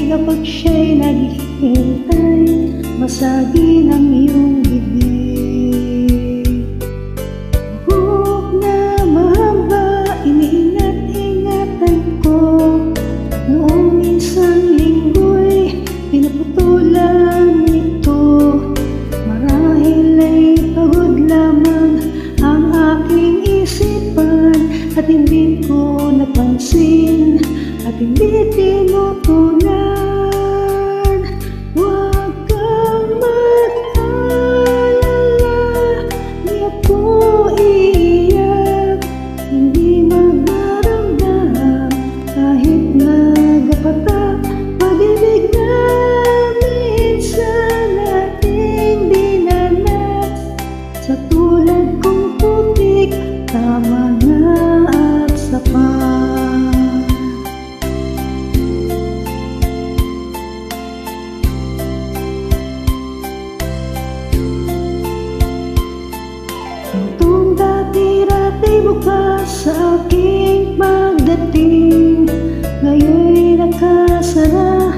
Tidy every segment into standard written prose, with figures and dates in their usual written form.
kapag siya'y naghihintay, masagi ng iyong bibig. Buhok na mahaba, iniingat-ingatan ko. Noong isang linggo'y pinaputulan ito. Marahil ay pagod lamang ang aking isipan, at hindi ko napansin at hindi tinutulan. Huwag kang mag-alala, di ako iiyak, hindi magdaramdam kahit nagapatak. Pag-ibig na minsan nating dinanas, sa tulad kong putik, tama na at sapat. Itong dati-rati bukas sa aking pagdating, ngayon'y nakasara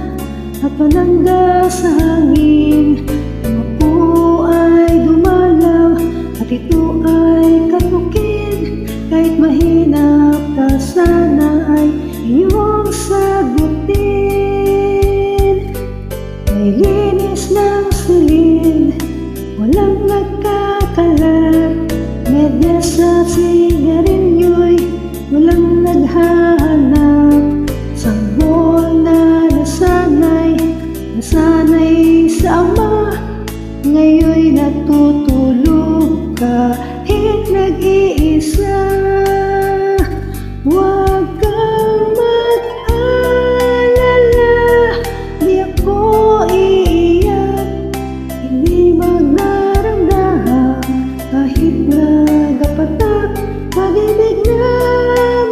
at panangga sa hangin. Ang apo ay dumalaw at ito ay katukid. Kahit mahina pa sana ay iyong sagutin. May linis ng silid, walang nagkakalat. Medyas sa sigarilyo'y walang naghahanap. Sanggol na nasanay sa ama, ngayon'y natutulog kahit nag-iisa. Huwag kang mag-alala, di ako iiyak, hindi magdaramdam kahit nagapatak. Pag-ibig na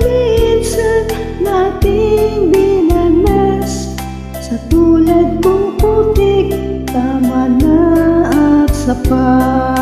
minsan nating dinanas, sa tulad kong putik, tama na at sapat.